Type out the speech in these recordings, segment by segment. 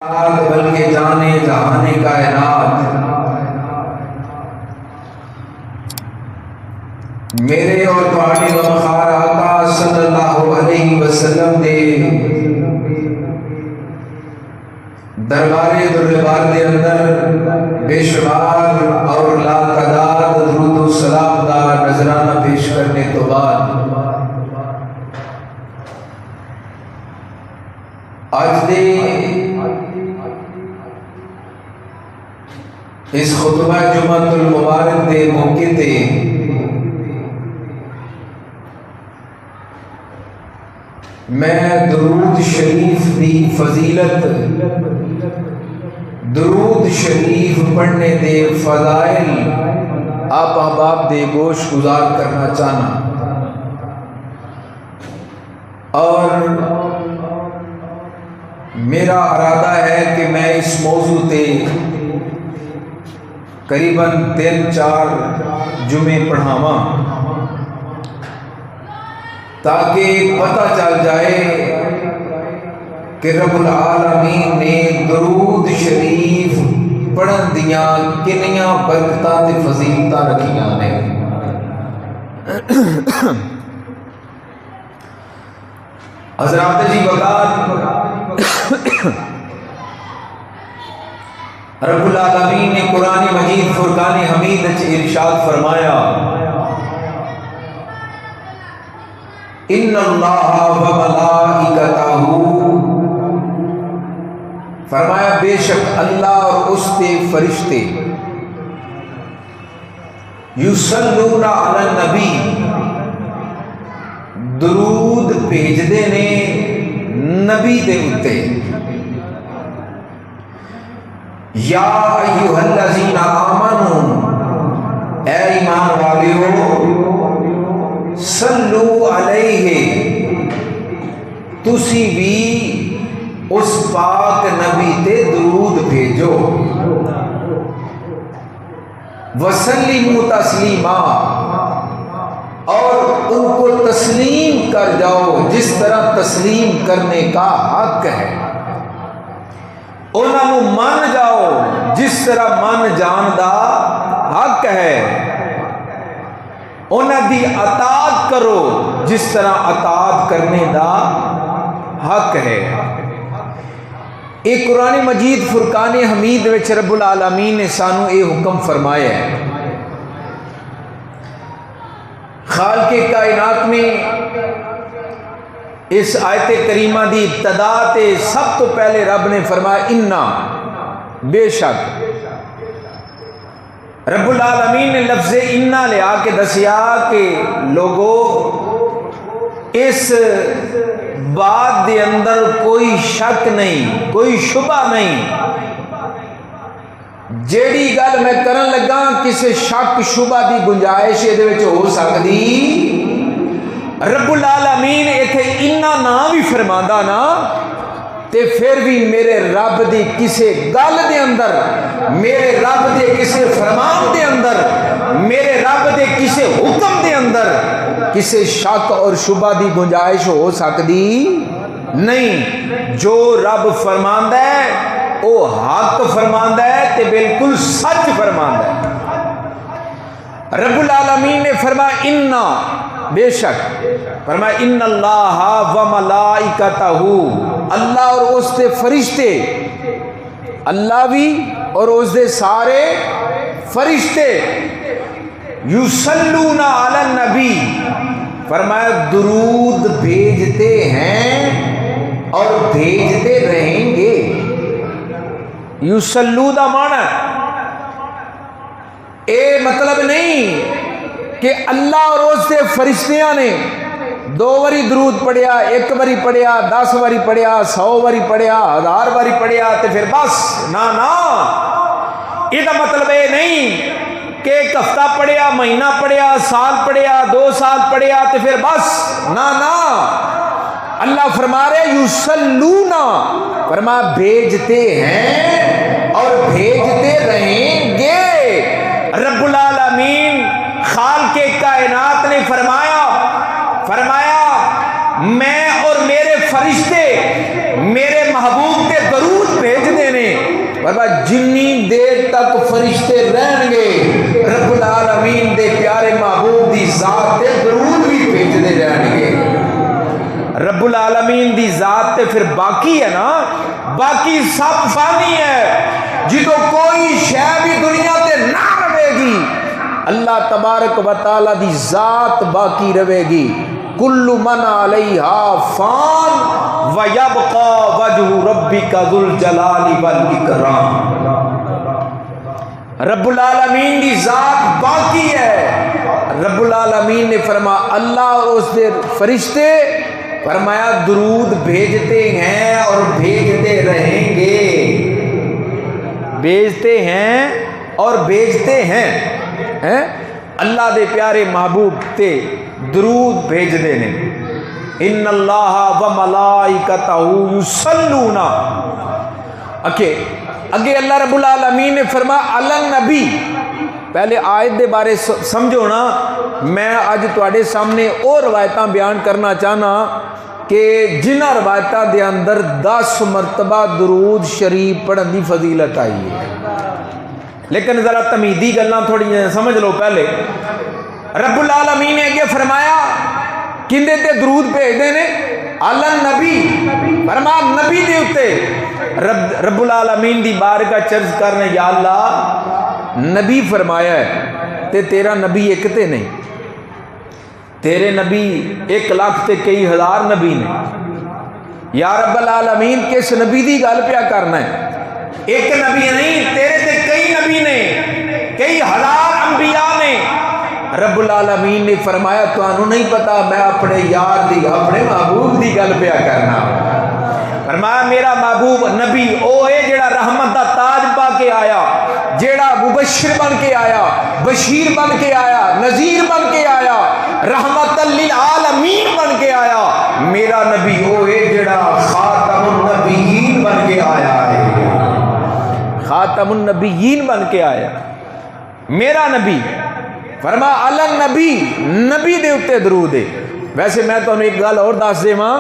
بلکہ جانے جہانے کائنات میرے اور تہاڈے غمخوار آقا صلی اللہ علیہ وسلم دے دربار دربار دے اندر بے شمار اور لا تعداد درود و سلام دا نذرانہ پیش کرنے تو بعد آج دے اس خطبہ جمعۃ المبارک دے موقع تے میں درود شریف دی فضیلت، درود شریف پڑھنے دے فضائل آپ احباب دے گوش گزار کرنا چاہنا، اور میرا ارادہ ہے کہ میں اس موضوع تے قریباً 3-4 جمعے پڑھاواں تاکہ پتہ چل جائے کہ رب العالمین نے درود شریف پڑھن دیاں کنیاں برکتاں تے فضیلتاں رکھیاں نے۔ حضرات جی وقات رب العالمین نے قرآن مجید فرقان حمید ارشاد فرمایا، ان اللہ و ملائکتہ، فرمایا بے شک اللہ اور اس کے فرشتے یصلون علی النبی، درود بھیجدے نے نبی دے اتے، یا ایھا الذین آمنوا، اے ایمان والیو، صلو علیہ، تسی بھی اس پاک نبی تے درود بھیجو، وسلموا تسلیما، اور ان کو تسلیم کر جاؤ جس طرح تسلیم کرنے کا حق ہے، انہاں نو مان جاؤ جس طرح من جان دا حق ہے، انہاں دی اطاعت کرو جس طرح اطاعت کرنے دا حق ہے۔ ایک قرآن مجید فرقان حمید وچ رب العالمین نے سانو اے حکم فرمایا ہے، خالق کائنات میں اس آیت کریمہ دی ابتدا تے سب تو پہلے رب نے فرمایا انا، بے شک، رب العالمین نے لفظ انا لیا کے دسیا کہ لوگو اس بات دے اندر کوئی شک نہیں، کوئی شبہ نہیں، جیڑی گل میں کرن لگا کسی شک شبہ دی گنجائش دے وچ ہو سکدی، رب العالمین ایتھے انا نا بھی فرماندا نا تے پھر بھی میرے رب دی کسے گل دے اندر، میرے رب دے کسے فرمان دے اندر، میرے رب دے کسے حکم دے اندر کسے شک اور شبہ دی گنجائش ہو سکدی نہیں۔ جو رب فرماندا ہے او حق فرماندا ہے تے بالکل سچ فرماندا ہے۔ رب العالمین نے فرمایا انا، بے شک، فرمایا ان اللہ و ملائکتہ، اللہ اور اس دے فرشتے، اللہ بھی اور اس دے سارے فرشتے، یصلون علی النبی، فرمایا درود بھیجتے ہیں اور بھیجتے رہیں گے۔ یصلو دا معنی اے مطلب نہیں کہ اللہ اور اس دے فرشتیاں نے 2 واری درود پڑھیا، 1 واری پڑھیا، 10 واری پڑھیا، 100 واری پڑھیا، 1000 واری پڑھیا تے پھر بس، نا نا، یہ دا مطلب یہ نہیں کہ 1 ہفتہ پڑھیا، مہینہ پڑھیا، سال پڑھیا، 2 سال پڑھیا تے پھر بس، نا نا، اللہ فرما رہے یصلون، فرمایا بھیجتے ہیں اور بھیجتے رہیں گے۔ رب العالمین خالق کائنات نے فرمایا میں اور میرے فرشتے میرے محبوب کے درود بھیج بابا جنی دیر تک فرشتے رہن گے رب العالمین دے پیارے محبوب دی ذات تے درود بھی بھیجتے رہن گے. رب العالمین دی ذات تے پھر باقی ہے نا, باقی سب فانی ہے. جدو کوئی شے بھی دنیا تے نہ رہے گی اللہ تبارک و تعالی دی ذات باقی رہے گی. کل من علیہا فان ویبقى وجہ ربک ذو الجلال والاکرام. رب العالمین دی ذات باقی ہے. رب العالمین نے فرمایا اللہ اور اس دے فرشتے فرمایا درود بھیجتے ہیں اور بھیجتے رہیں گے. بھیجتے ہیں اور بھیجتے ہیں. اللہ دے پیارے محبوب تے درود بھیج دینے. ان اللہ و ملائکتہ یصلون. اگے اللہ رب العالمین نے فرمایا علی النبی. پہلے آیت دے بارے سمجھو نا. میں اج تواڈے سامنے اور روایتاں بیان کرنا چاہنا کہ جنہ روایتاں دے اندر 10 مرتبہ درود شریف پڑھن دی فضیلت آئی ہے. لیکن ذرا تمیدی گلاں تھوڑی سمجھ لو. پہلے رب العالمین نے اگے فرمایا کندے تے درود بھیج دینے علی النبی. فرمایا نبی دے اوتے رب العالمین دی بارگاہ چرچ کرنے یا اللہ نبی فرمایا ہے تے تیرا نبی ایک تے نہیں, تیرے نبی 1 لاکھ تے کئی ہزار نبی نے. یا رب العالمین کس نبی دی گل پیا کرنا ہے؟ ایک نبی نہیں, تیرے تے کئی نبی نے, کئی ہزار انبیاء نے. رب العالمین نے فرمایا تانوں نہیں پتا میں اپنے یار دی اپنے محبوب دی گل پیا کرنا. فرمایا میرا محبوب نبی او ہے جڑا رحمت دا تاج پا کے آیا, جڑا مبشر بن کے آیا, بشیر بن کے آیا, نذیر بن کے آیا, رحمت للعالمین بن کے آیا. میرا نبی او ہے جڑا خاتم النبیین بن کے آیا ہے. خاتم النبیین بن کے آیا میرا نبی. فرما علی النبی, نبی دے اتے درود ہے. ویسے میں تو ایک گل اور دس دے ماں,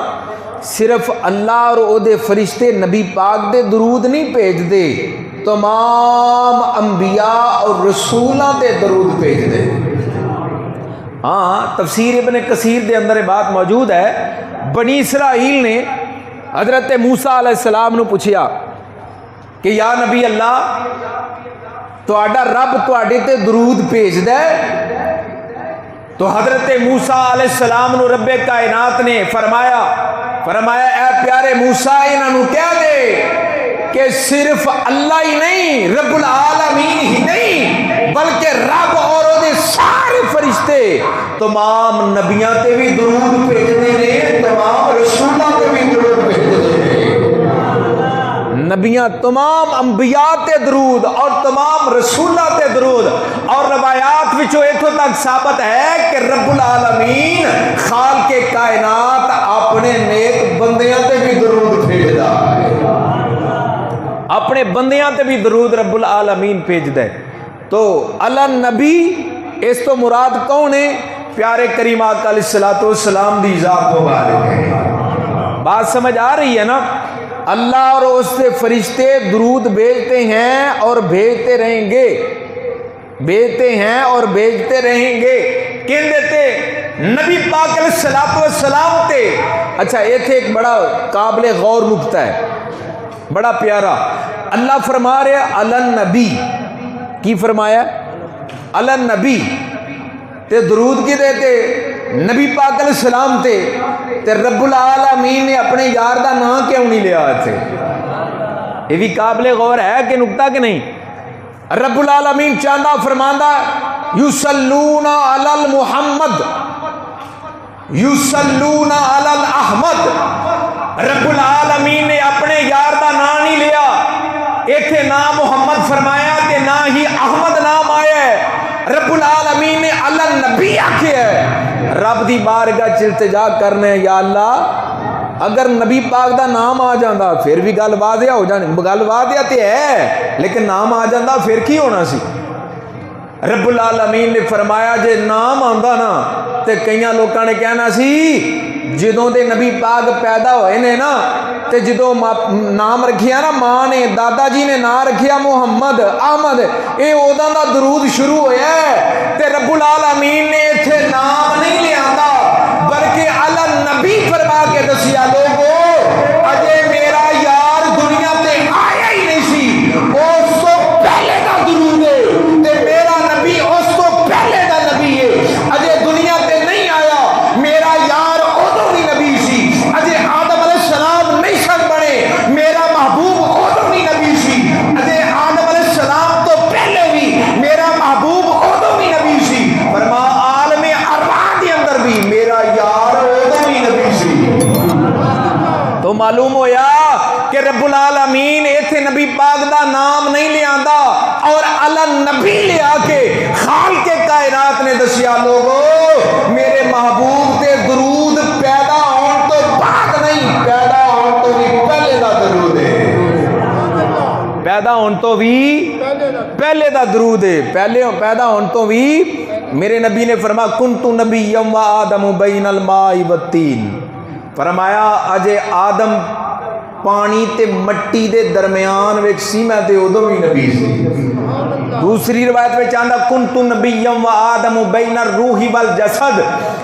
صرف اللہ اور او دے فرشتے نبی پاک دے درود نہیں بھیج دے, تمام انبیاء اور رسولاں دے درود بھیج دے. ہاں تفسیر ابن کثیر دے اندر بات موجود ہے. بنی اسرائیل نے حضرت موسیٰ علیہ السلام نو پوچھیا کہ یا نبی اللہ تہاڈا رب تہاڈے تے درود بھیج دے. تو حضرت موسیٰ علیہ السلام نو رب کائنات نے فرمایا اے پیارے موسیٰ انہاں نو کہہ دے کہ صرف اللہ ہی نہیں, رب العالمین ہی نہیں, بلکہ رب اور او دے سارے فرشتے تمام نبیاں تے بھی درود بھیجدے نے, تمام رسولاں تے بھی درود بھیجدے نے. نبیاں تمام انبیاء تے درود اور تمام رسولاں تے درود. اور روایات وچوں ایتھوں تک ثابت ہے کہ رب العالمین خالق کائنات اپنے نیک بندیاں تے بھی درود بھیجدا ہے. اپنے بندیاں تے بھی درود رب العالمین بھیجدا ہے. تو علی النبی اس تو مراد کون ہے؟ پیارے کریم آقا علیہ الصلوۃ والسلام دی ذات مبارک ہے. بات سمجھ آ رہی ہے نا؟ اللہ اور اس سے فرشتے درود بھیجتے ہیں اور بھیجتے رہیں گے, بھیجتے ہیں اور بھیجتے رہیں گے. کن دیتے نبی پاک علیہ الصلوۃ والسلام تے. اچھا یہ تھے ایک بڑا قابل غور نقطہ ہے, بڑا پیارا. اللہ فرما رہے علی النبی, کی فرمایا علی النبی تے درود کی دیتے نبی پاک علیہ السلام تے رب العالمین نے اپنے یار دا نام کیوں نہیں لیا تھے؟ یہ بھی قابل غور ہے کہ نکتہ کہ نہیں؟ رب العالمین چاندہ فرماندہ یصلون علی المحمد یصلون علی الاحمد. رب العالمین نے اپنے یار دا نام نہیں لیا, ایتھے نام محمد فرمایا تے نہ ہی احمد نام آیا ہے. رب العالمین نے علی النبی آکھے ہے. رب دی بارگاہ التجا کرنے یا اللہ اگر نبی پاک دا نام آ جاندہ پھر بھی گل واضح ہو جانی, گل واضح تے ہے لیکن نام آ جاندہ پھر کی ہونا سی؟ رب العالمین نے فرمایا جے نام آندہ نا تے کئیاں لوکاں نے کہنا سی جدوں دے نبی پاک پیدا ہوئے نے نا تے جدوں نام رکھیا نا ماں نے دادا جی نے نام رکھیا محمد احمد اے اوداں دا درود شروع ہویا ہے تے رب العالمین نے ایتھے نام نہیں لیاندا بلکہ علی نبی فرما کے دسیا لوگو اجے میرا یار دنیا تے آیا ہی نہیں سی اس تو پہلے دا درود ہے تے میرا نبی اس تو پہلے دا نبی ہے اجے دنیا تے نہیں آیا میرا یار ادو بھی نبی سی اجے آدم علیہ السلام نہیں سن بنے میرا محبوب ادو بھی نبی سی اجے آدم علیہ السلام تو پہلے بھی میرا محبوب ادو بھی نبی سی فرما عالم ارواح دے اندر بھی میرا یار ادو بھی نبی سی تو معلوم ہویا کہ رب العالمین ایتھے نبی پاک دا نام نہیں لے آندا اور علی نبی لے آ کے خالق کائنات نے دسیا لوگو میرے محبوب تے درود پیدا ہون تو بعد نہیں پیدا ہون تو بھی پہلے دا درود ہے پیدا ہون تو بھی پہلے دا درود ہے پہلے پیدا ہون تو بھی میرے نبی نے فرمایا کنت نبیم و آدم بین الماء والتین فرمایا اجے آدم پانی تے مٹی دے درمیان وچ سی میں تے ادو بھی نبی سی دوسری روایت میں چاہتا کنت نبیم و آدم بین الروح والجسد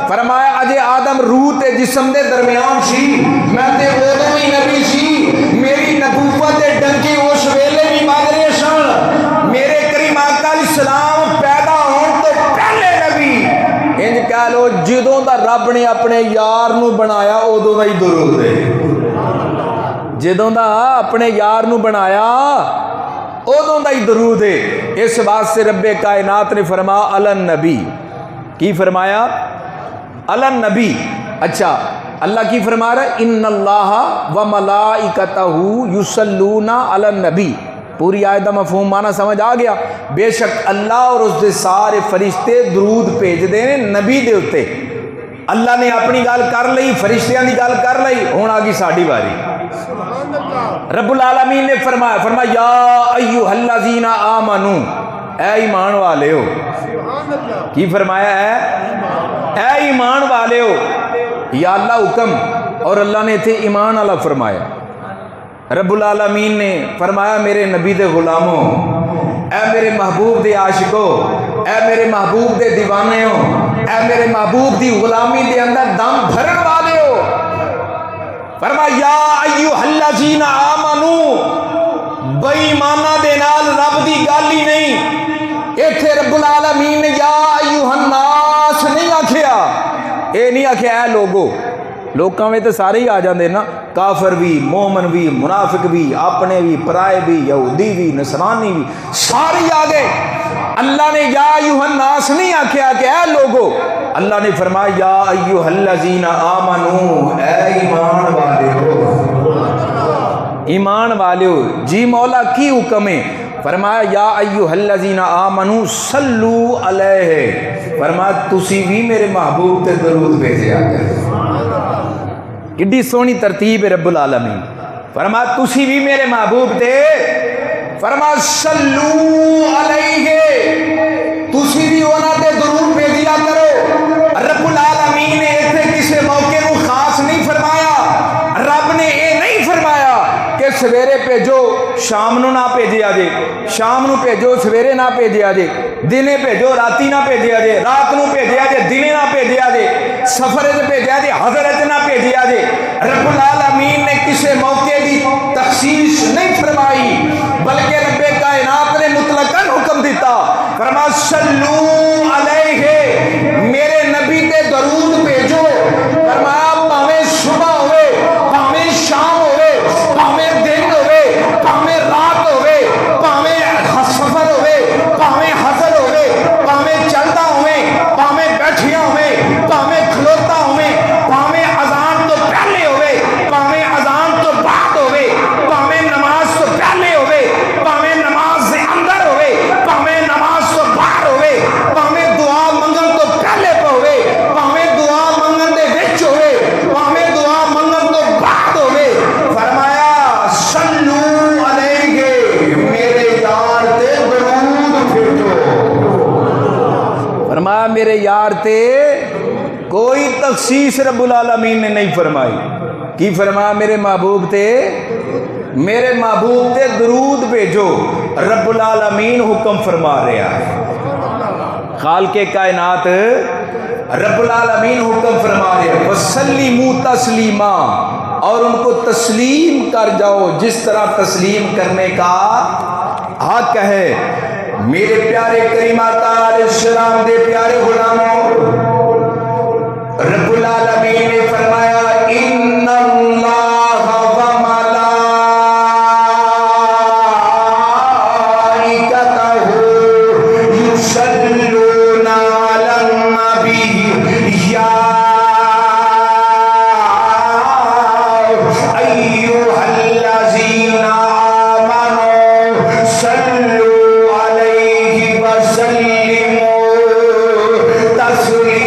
فرمایا اجے آدم روح تے جسم دے درمیان سی میں تے ادو بھی نبی سی میری نبوت دے ڈنکے اس ویلے بھی بج رہے سن میرے کریم آقا علیہ السلام پیدا ہون تو پہلے نبی انج کہہ لو جدوں دا رب نے اپنے یار نو بنایا ادوں دا ہی درود ہے جدوں دا اپنے یار نو بنایا ادوں دا ہی درود ہے اس واسطے رب کائنات نے فرمایا علی نبی کی فرمایا علی نبی اچھا اللہ کی فرما رہا ہے ان اللہ و ملائکتہ یصلون علی النبی پوری آیت دا مفہوم معنی سمجھ آ گیا بے شک اللہ اور اس دے سارے فرشتے درود بھیج دے نبی دے اوتے اللہ نے اپنی گل کر لئی فرشتیاں دی گل کر لئی ہن آ گئی ساڈی باری رب العالمین نے فرمایا یا ایھا الذین آمنو اے ایمان والے ہو کی فرمایا ہے اے ایمان والے ہو یا اللہ حکم اور اللہ نے تھے ایمان والا فرمایا رب العالمین نے فرمایا میرے نبی دے غلاموں اے میرے محبوب دے عاشقوں اے میرے محبوب دے دیوانے ہو اے میرے محبوب دی غلامی دے اندر دم بھرن والے ہو فرمایا یا ایھا الذین آمنو بے ایمانہ دے نال رب دی گل ہی نہیں ایتھے رب العالمین نے یا ایھا الناس نہیں آکھیا اے نہیں آکھیا اے لوگو لوکاں میں تو سارے ہی آ جاندے نا کافر بھی مومن بھی منافق بھی اپنے بھی پرائے بھی یہودی بھی نصرانی بھی سارے آ گئے اللہ نے یا ایھا الناس نہیں آکھیا کہ اے لوگو اللہ نے فرمایا یا ایھا الذین آمنو اے ایمان والے ہو ایمان والے ہو جی مولا کی حکم ہے فرمایا یا ایھا الذین آمنو صلو علیہ فرمایا تسی بھی میرے محبوب تے درود بھیجیا کرو کڈی سونی ترتیب ہے رب العالمین فرمایا تسی بھی میرے محبوب تے فرمایا صلو علیہ تسی بھی انہاں تے درود بھیجیا کرو رب العالمین نے ایتھے کسے موقع کو خاص نہیں فرمایا رب نے اے نہیں فرمایا کہ سویرے بھیجو شام نو نہ بھیجیا جے شام نو بھیجو سویرے نہ بھیجیا جے دنے بھیجو راتی نہ بھیجیا جے رات نو بھیجیا جے دنے نہ بھیجیا جے سفر وچ بھیجیا جے حضر وچ نہ بھیجیا جے رب العالمین نے کسے موقع دی تخصیص نہیں فرمائی بلکہ رب کائنات نے مطلقاً حکم دیتا فرمایا صلو علیہ میرے نبی تے درود بھیجو فرمایا پاویں صبح ہوئے پاویں شام ہوئے پاویں دن ہوئے پاویں رات ہوئے پاویں سفر ہوئے پاویں حضر ہوئے پاویں چلتا ہوئے پاویں بیٹھیا ہوئے پاویں کھلوتا ہوئے پاویں اذان تو پہلے ہوئے پاویں اذان تو بعد ہوئے پاویں نماز تو پہلے ہوئے پاویں نماز سے اندر ہوئے پاویں نماز تو باہر ہوئے پاویں دعا منگن تو پہلے ہوئے پاویں دعا منگن دے وچ ہوئے پاویں دعا منگن تو بعد ہوئے فرمایا صلو علیہ میرے یار تے درود بھیجو فرمایا میرے یار تے کوئی تخصیص رب العالمین نے نہیں فرمائی. کی فرمایا؟ میرے محبوب تے درود بھیجو. رب العالمین حکم فرما رہا ہے. خالق کائنات رب العالمین حکم فرما رہے ہیں وسلیمو تسلیما، اور ان کو تسلیم کر جاؤ جس طرح تسلیم کرنے کا حق ہے. میرے پیارے کریم آقا علیہ السلام دے پیارے غلاموں، رب العالمین نے فرمایا ان اللہ و ملائکتہ یصلون علی النبی یا ایھا الذین آمنوا صلوا علیہ وسلموا تسلیما.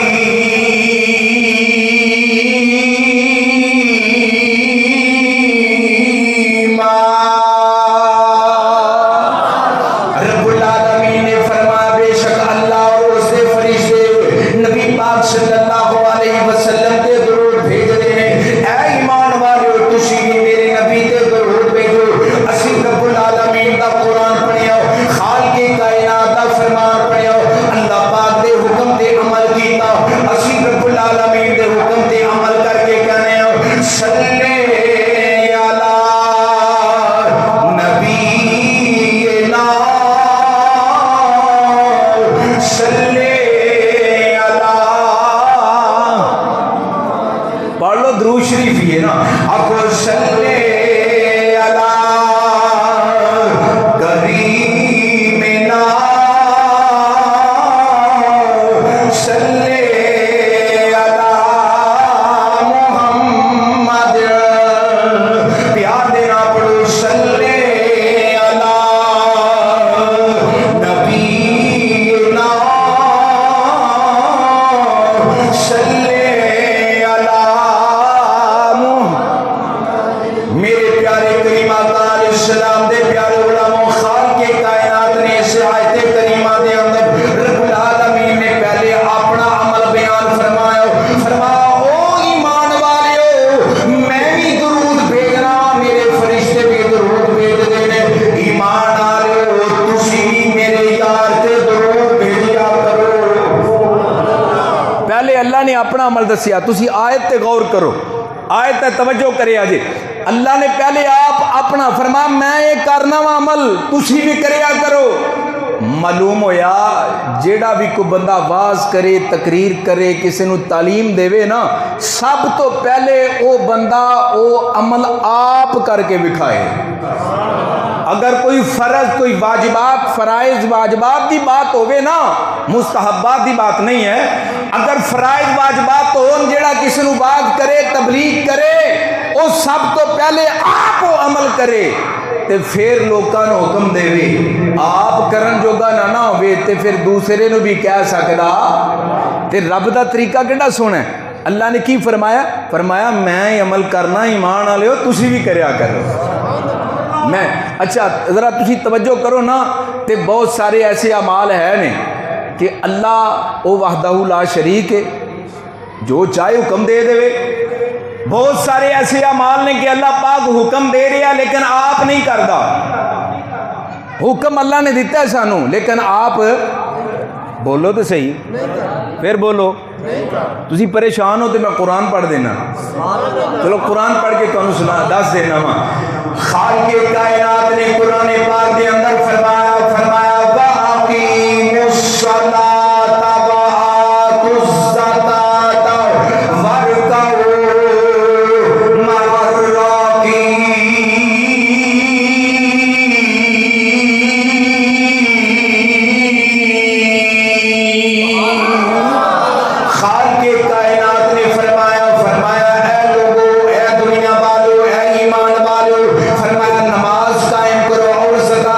رب العالمین نے فرمایا بے شک اللہ اور اس کے فرشتے نبی پاک صلی اللہ علیہ وسلم تے درود بھیج رہے ہیں. اے ایمان والو تسی بھی میرے نبی تے درود بھیجو. اسی رب العالمین دا قرآن پڑھیا، خالق کائنات دا فرمان پڑھیا، اللہ پاک دے حکم تے عمل کیتا. اسی رب العالمین دے حکم تے عمل کر کے کہنے ہیں صلی درود شریف ہی ہے نا. اب صلی علی کریمنا صلی علی محمد. پیار دینا پڑھو صلی علی نبینا صلی. میرے پیارے کریم آقا علیہ السلام دے پیارے علماء، خالق کائنات نے اس آیت کریمہ دے اندر رب العالمین نے پہلے اپنا عمل بیان فرمایا. فرمایا او ایمان والیو میں بھی درود بھیجنا، میرے فرشتے بھی درود بھیج دینے. ایمان والو تسی میرے یار تے درود بھیجیا کرو. پہلے اللہ نے اپنا عمل دسیا. تسی آیت تے غور کرو، آیت تے توجہ کرے آجے. اللہ نے پہلے آپ اپنا فرمایا میں یہ کرنا وا عمل تسی بھی کریا کرو. معلوم ہویا جیڑا بھی کوئی بندہ واز کرے، تقریر کرے، کسی نو تعلیم دے نا، سب تو پہلے او بندہ او عمل آپ کر کے بکھائے. اگر کوئی فرض، کوئی واجبات، فرائض واجبات دی بات ہوئے نا، مستحبات دی بات نہیں ہے. اگر فرائض واجبات تو جیڑا کسی نو واز کرے، تبلیغ کرے، وہ سب تو پہلے آپ وہ عمل کرے تے پھر لوکاں نو حکم دے وے. آپ کرن جوگا نہ ہوئے تے پھر دوسرے نو بھی کہہ سکدا. تے رب دا طریقہ کیڑا سونا ہے. اللہ نے کی فرمایا؟ فرمایا میں عمل کرنا ایمان والے ہو تسی بھی کریا کرو. میں اچھا ذرا تسی توجہ کرو نا، تے بہت سارے ایسے اعمال ہیں نے کہ اللہ او وحدہ لا شریک ہے، جو چاہے حکم دے دے. بہت سارے ایسے اعمال نے کہ اللہ پاک حکم دے رہا لیکن آپ نہیں کردا. حکم اللہ نے دیتا ہے سانو لیکن آپ بولو تو صحیح، پھر بولو. تسی پریشان ہو تو میں قرآن پڑھ دینا. چلو قرآن پڑھ کے تمہیں سنا دس دینا وا. خالق کائنات نے قرآن پاک کے اندر فرمایا وَأَقِیمُوا الصَّلَاةَ وَآتُوا الزَّکَاةَ وَارْکَعُوا مَعَ الرَّاکِعِینَ. خالق کائنات نے فرمایا اے لوگو، اے دنیا والو، اے ایمان والو، فرمایا نماز قائم کرو اور زکات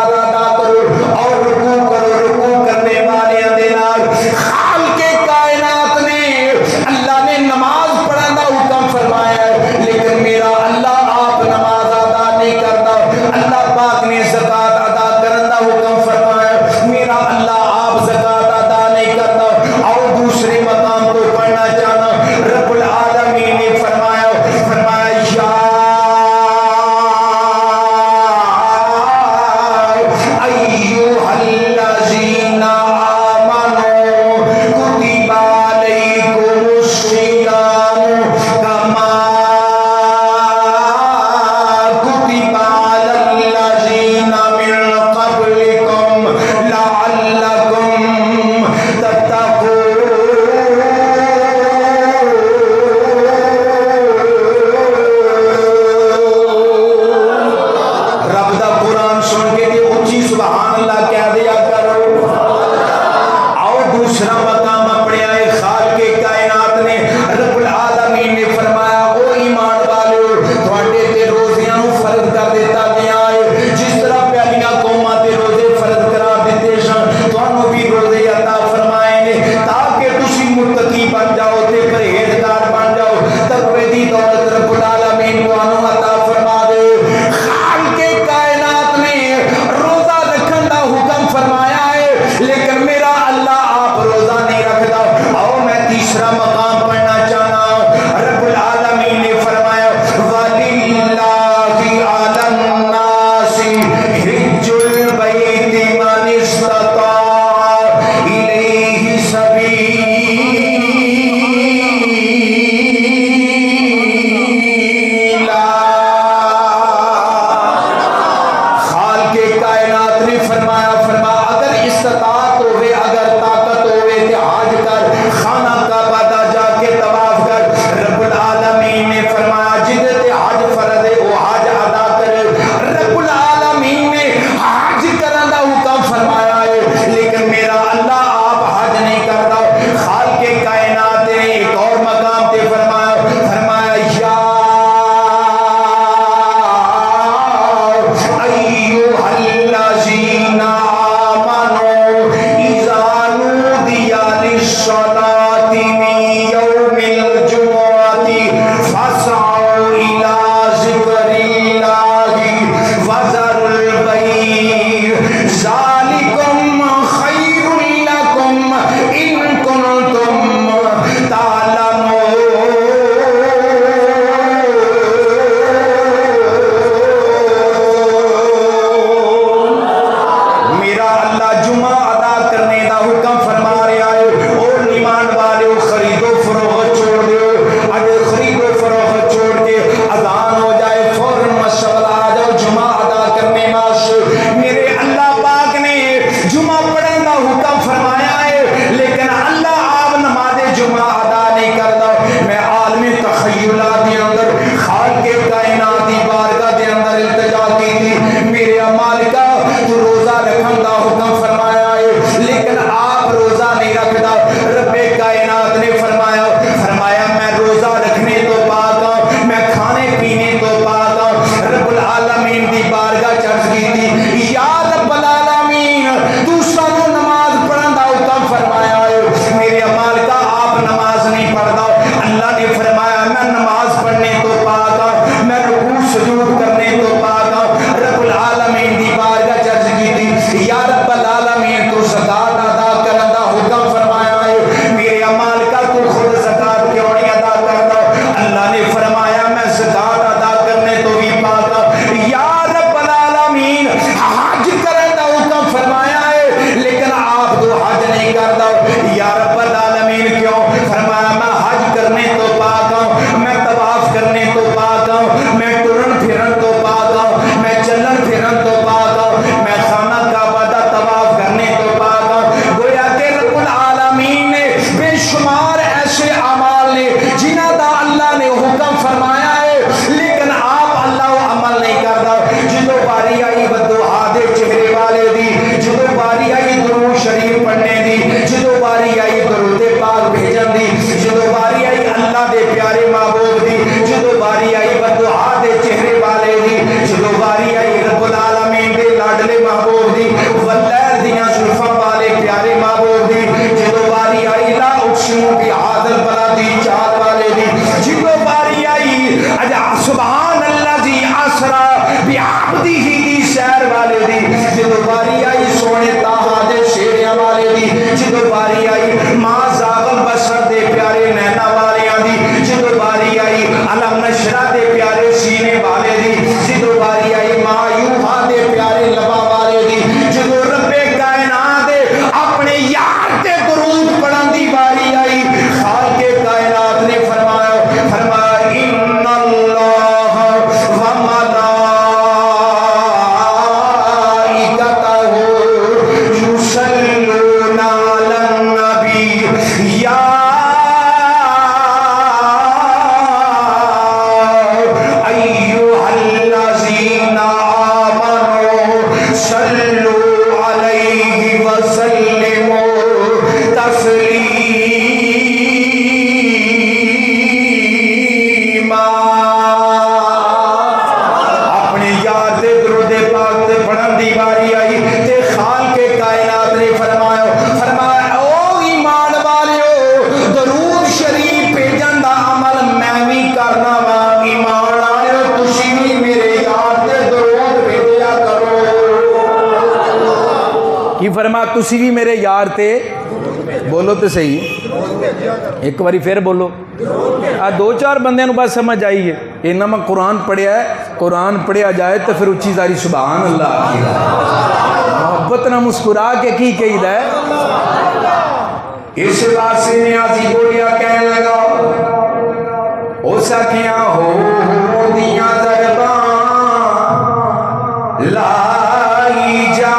جدو باری آئی سونے تاہا دے شیریاں والے دی، جدو باری آئی ماں زاغل بسر دے پیارے نینا والیاں دی، جدو باری آئی علم نشرہ دے پیارے سینے والے دی، جدو باری آئی ماں یوہا دے پیارے لبا والے دی، جدو رب کائنات دے اپنے یار تے درود پڑھن دی باری آئی، خالق کائنات نے فرمایا ان اللہ و فرما تسی بھی میرے یار تے بولو تے صحیح ایک باری پھر بولو دو چار بندے نو بس سمجھ آئی ہے انہاں میں قرآن پڑھیا ہے قرآن پڑھیا جائے تو پھر اچھی ساری سبحان اللہ محبت نہ مسکرا کے کی کہید ہے اس واسطے نیازی بولیا کہنے لگا او سکیاں ہو دیاں ضرباں لائی جا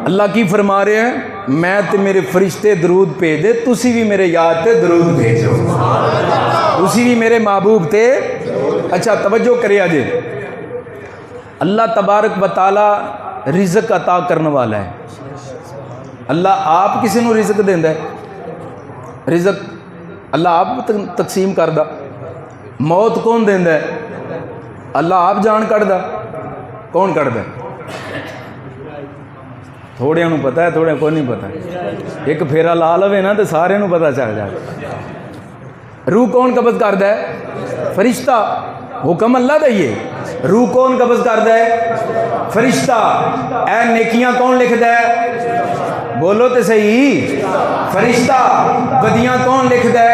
اللہ کی فرما رہے ہیں میں تے میرے فرشتے درود بھیج دے تسی بھی میرے یار تے درود بھیجو تسی بھی میرے محبوب تے اچھا توجہ کرے آجے اللہ تبارک و تعالی رزق عطا کرنے والا ہے اللہ آپ کسی نو رزق دیندہ ہے رزق اللہ آپ تقسیم کردہ موت کون دیندہ ہے اللہ آپ جان کردہ کون کردہ ہے تھوڑے انہوں پتہ ہے تھوڑے کو نہیں پتہ ایک پھیرا لا لوے نا تو سارے انہوں پتہ چل جائے روح کون قبض کردہ ہے فرشتہ حکم اللہ دئیے روح کون قبض کردہ ہے فرشتہ اے نیکیاں کون لکھ دے بولو تے صحیح فرشتہ بدیاں کون لکھ دے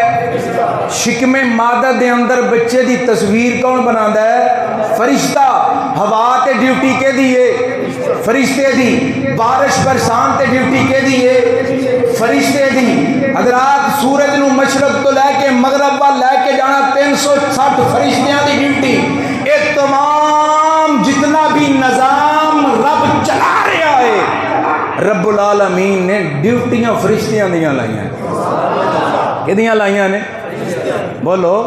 شکم مادہ دے اندر بچے دی تصویر کون بنا دے فرشتہ ہوا تے ڈیوٹی کے دیئے فرشتے دی بارش برسان تے ڈیوٹی کے دی ہے فرشتے دی حضرات سورج نو مشرق تو لے کے مغرب وال لے کے جانا 360 فرشتیاں دی ڈیوٹی ایک تمام جتنا بھی نظام رب چلا رہا ہے رب العالمین نے ڈیوٹیاں فرشتیاں دیاں لائیاں کہ دیاں لائیاں نے بولو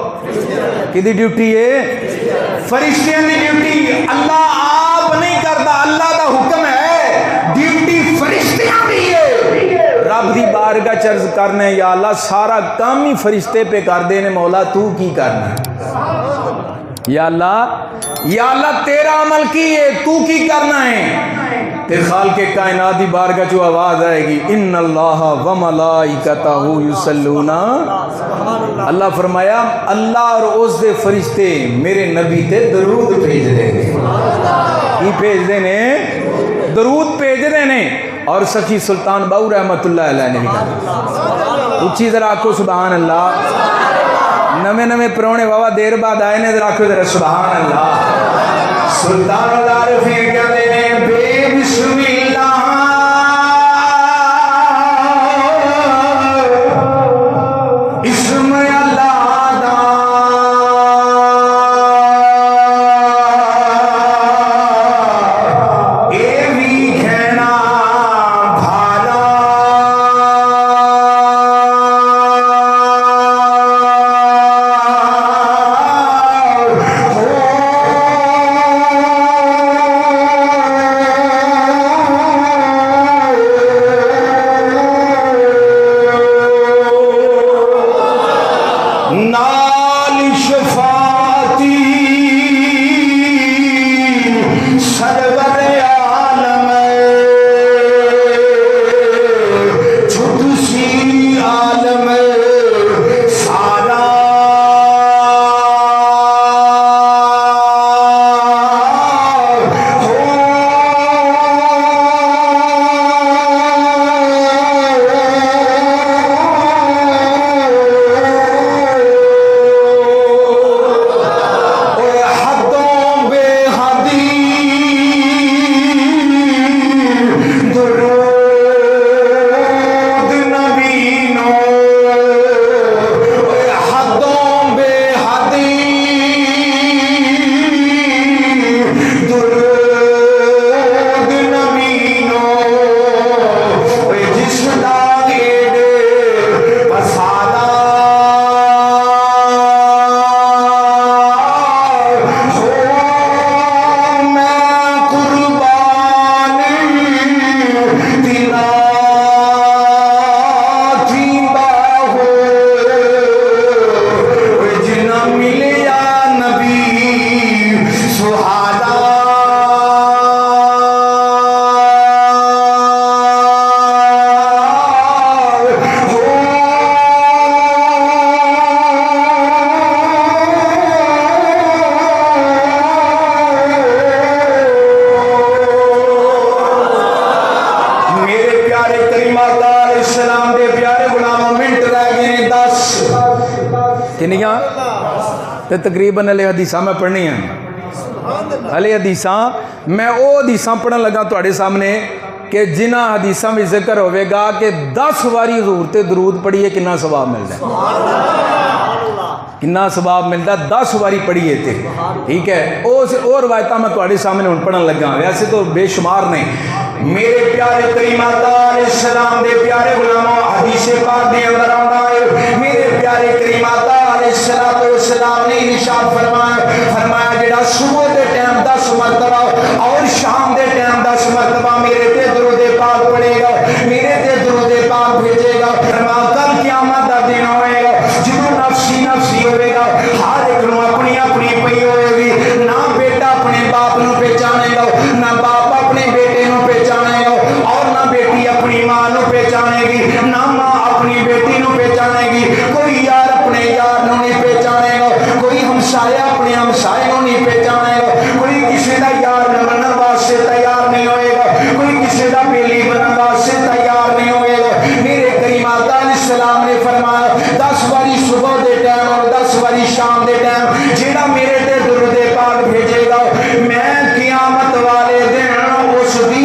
کہ دی ڈیوٹی ہے فرشتیاں دی ڈیوٹی اللہ آپ نہیں کرتا اللہ دا حکم ہے ڈیوٹی فرشتیاں دی ہے رب دی بارگاہ چرز کرنا ہے یا اللہ سارا کام ہی فرشتے پہ کر دینے مولا تو کی کرنا ہے یا اللہ تیرا عمل کی ہے تو کی کرنا ہے پھر خالق کائنات دی بارگاہ جو آواز آئے گی ان اللہ و ملائکتہ یصلون اللہ فرمایا اللہ اور اس دے فرشتے میرے نبی تے درود بھیج دیں گے کی بھیج دینے درود بھیج دینے اور سخی سلطان باؤ رحمت اللہ علیہ نے بھی کہا اچھی ذرا آکھو سبحان اللہ نمے نمے پرونے بابا دیر بعد آئے نے ذرا آکھو ذرا سبحان اللہ سلطان العارفین کہتے ہیں بے بسم اللہ اسم اللہ دا اے بھی کہنا بھالا نال شفاعتی سرور عالم چھٹ سی عالم سارا کنیاں تے تقریباً علیہ حدیثاں میں پڑھنی ہیں علیہ حدیثاں میں او حدیثاں پڑھن لگا تواڈے سامنے کہ جنہ حدیثاں میں ذکر ہوئے گا کہ 10 واری حضور تے درود پڑھیے کنا ثواب ملتا ہے کنا ثواب ملتا ہے 10 واری پڑھیے تے ٹھیک ہے او روایتاں میں تواڈے سامنے ہن پڑھن لگا ویسے تو بے شمار نہیں میرے پیارے کریم آقا علیہ السلام دے پیارے غلاموں حدیث پاک دے اندر آندا ہے میرے پیارے کریم آقا علیہ السلام نے ارشاد فرمایا جڑا صبح دے ٹائم 10 مرتبہ اور شام دے ٹائم 10 مرتبہ میرے تے درود پاک پڑھے گا میرے تے درود پاک بھیجے گا فرمایا کل قیامت دا دن ہوئے گا جدوں نفسی نفسی ہوئے گا ہر ایک نو اپنی اپنی پئی ہوئے گی نہ بیٹا اپنے باپ نو پہچانے گا نہ باپ اپنے بیٹے نو پہچانے گا اور نہ بیٹی اپنی ماں نو پہچانے گی نہ ماں اپنی بیٹی نو پہچانے گی کوئی یار اپنے یار نو نہیں پہچانے گا کوئی ہمسایہ اپنے ہمسائے نو نہیں پہچانے گا کوئی کسی دا یار نہ بنن واسطے تیار نہیں ہوئے گا کوئی کسی دا بیلی بنن واسطے تیار نہیں ہوئے گا میرے کریم آقا علیہ السلام نے فرمایا 10 واری صبح دے ٹائم اور 10 واری شام دے ٹائم جیڑا میرے تے درود پاک بھیجے گا میں قیامت والے دن اس دی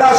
10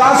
10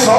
100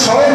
100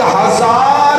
1000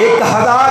1000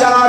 4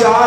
4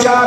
4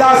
10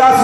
10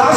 10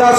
10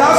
10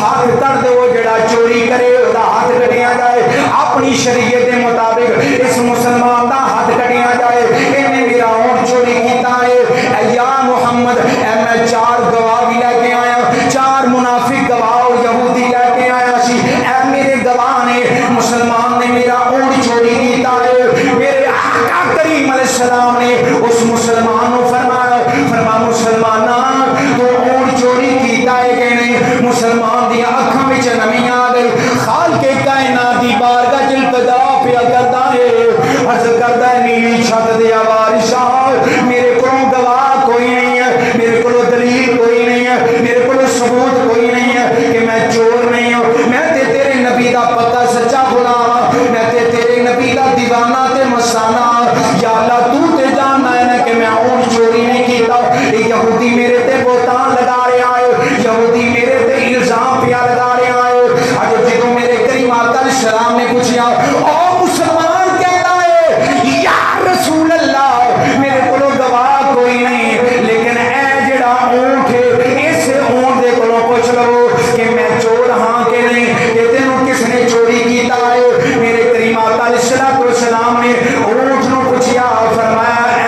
ہاتھ کر دو جڑا چوری کرے دا ہاتھ کٹیا جائے اپنی شریعت کے مطابق اس مسلمان دا ہاتھ کٹیا جائے انہیں میرا اونٹ چوری کیتا ہے اے یا محمد اے میں 4 گواہ بھی لے کے آیا 4 منافق گواہ یہودی لے کے آیا سی اے میرے گواہ نے مسلمان نے میرا اونٹ چوری کیتا ہے میرے آقا کریم علیہ السلام نے اس مسلمان کو فرمایا مسلمانہ تو اونٹ چوری کیتا ہے کہ نہیں مسلمان دی اکھاں وچ نمی آ گئی خالق کائنات دی بارگاہ وچ التجا پیا کردا ہے عرض کردا ہے نیلی چھت دے وارثاں میرے کولوں گواہ کوئی نہیں ہے میرے کولوں دلیل کوئی نہیں ہے میرے کولوں ثبوت کوئی نہیں ہے کہ میں چور نہیں ہوں میں تے تیرے نبی دا پکا سچا غلام ہاں میں تے تیرے نبی دا دیوانہ تے مستانہ یا اللہ تو تے جاننا ہے کہ میں اونٹ چوری نہیں کیتا یہودی میرے تے بہتان لگا رہے آئے یہودی میرے تے الزام پیا لگا رہے آئے اج جدوں میرے کریم آقا علیہ السلام نے پوچھا او مسلمان کہتا ہے یا رسول اللہ میرے کولوں گواہ کوئی نہیں لیکن اے جڑا اونٹ ہے اس اونٹ دے کولوں پوچھ لو کہ میں چور ہاں کہ نہیں کہ تینوں کس نے چوری کیتا ہے میرے کریم آقا علیہ السلام نے اونٹ نو پوچھیا فرمایا اے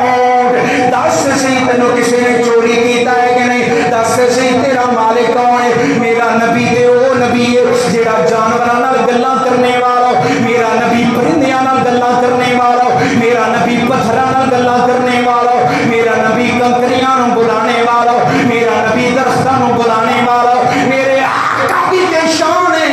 اونٹ دس سی تینوں کسی نے چوری کیتا ہے کہ نہیں دس سی تیرا مالک کون ہے میرا نبی تے او نبی ہے جڑا جانوراں نال گلاں کرنے والا میرا نبی پرندیاں نال گلاں کرنے والا میرا نبی پتھراں نال گلاں کرنے والا میرا نبی کنکریاں نوں بلانے والا میرا نبی درختاں نوں بلانے والا میرے آقا دی تے شان ہے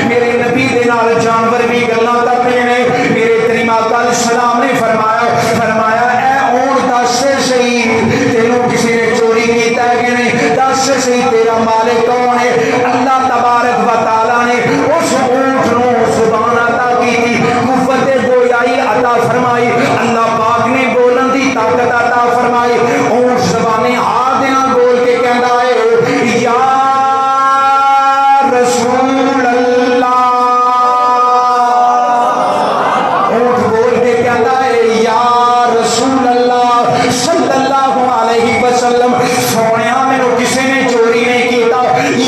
میرے نبی دے نال جانور بھی گلاں کرتے ہیں میرے کریم آقا علیہ السلام نے فرمایا اے اونٹ دس صحیح تینوں کسی نے چوری کیتا ہے کہ نہیں دس صحیح تیرا مالک کون ہے اللہ تبارک و تعالی نے اس اونٹ نو زبان عطا کی تھی قوت گویائی عطا فرمائی اللہ پاک نے بولن دی طاقت عطا فرمائی اونٹ زبان حال دے نال بول کے کہندا ہے یا رسول اللہ اونٹ بول کے کہندا ہے یا رسول اللہ صلی اللہ علیہ وسلم سونیا میرے کسی نے چوری نہیں کیتا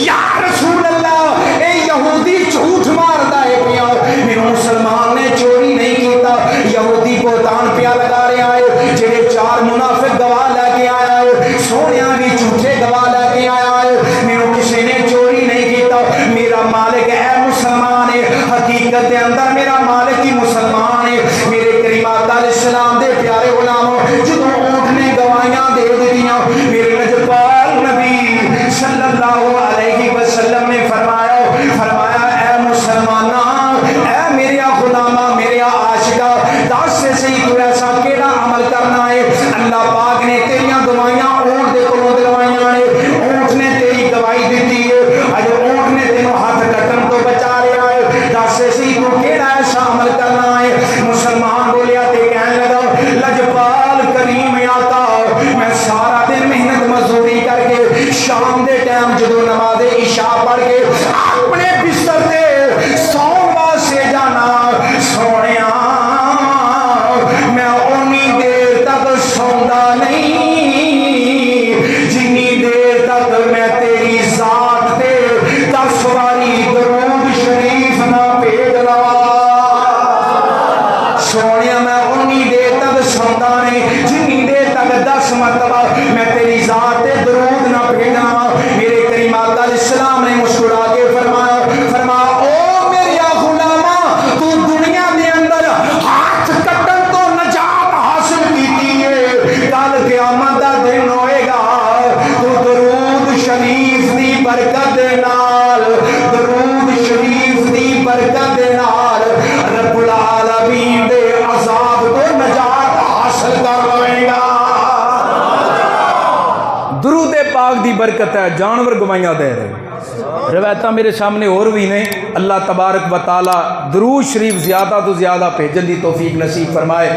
یا رسول اللہ اے یہودی جھوٹ ماردا ہے پیا میرے مسلمان نے چوری نہیں کیتا یہودی بہتان پیا لگا رہے آئے جڑے 4 منافق گواہ لے کے آیا ہے سونیا بھی جھوٹے گواہ لے کے آیا ہے میرے کسی نے چوری نہیں کیتا میرا مالک اے مسلمان ہے حقیقت دے اندر میرا مالک ہی مسلمان ہے میرے کریم آقا علیہ السلام دے پیارے غلاموں جدوں اونٹ نے گواہیاں دے دتیاں میرے لجپال نبی صلی اللہ علیہ وسلم نے فرمایا اے مسلمانہ اے میرے غلامہ میرے عاشقہ دس سے صحیح تو ایسا کیڑا عمل کرنا ہے اللہ پاک نے تیریاں گواہیاں اونٹ دے کولوں دلوائیاں نے اونٹ نے تیری گواہی دتی ہے اج اونٹ نے تینوں ہاتھ کٹن تو بچا لیا ہے دس سے صحیح تو کیڑا ایسا عمل کرنا ہے مسلمان بولیا تے کہنے لگا لجپال کریم آقا میں سارا دن محنت مزدوری کر کے شام دے ٹائم جدوں نماز عشاء پڑھ کے اپنے بستر تے سون واسطے جانا سونیا میں اونی دیر تک سوندا نہیں جنی دیر تک میں تیری ذات تے 10 واری درود شریف نہ بھیج لواں سونیا میں اونی دیر تک سوندا نہیں جنی دیر تک 10 مرتبہ میں تیری ذات تے درود نہ بھیجنا میرے کریم آقا علیہ السلام نے مسکرا کے فرمایا او میرے غلامہ تو دنیا دے اندر ہاتھ کٹن تو نجات حاصل کیتی ہے کل قیامت دا دن ہوئے گا تو درود شریف دی برکت دے نال درود شریف دی برکت دے نال رب العالمین دے عذاب تو نجات حاصل کر لے گا درود پاک دی برکت ہے جانور گواہیاں دے رہے روایتاں میرے سامنے اور بھی نے اللہ تبارک و تعالی درود شریف زیادہ تو زیادہ بھیجن دی توفیق نصیب فرمائے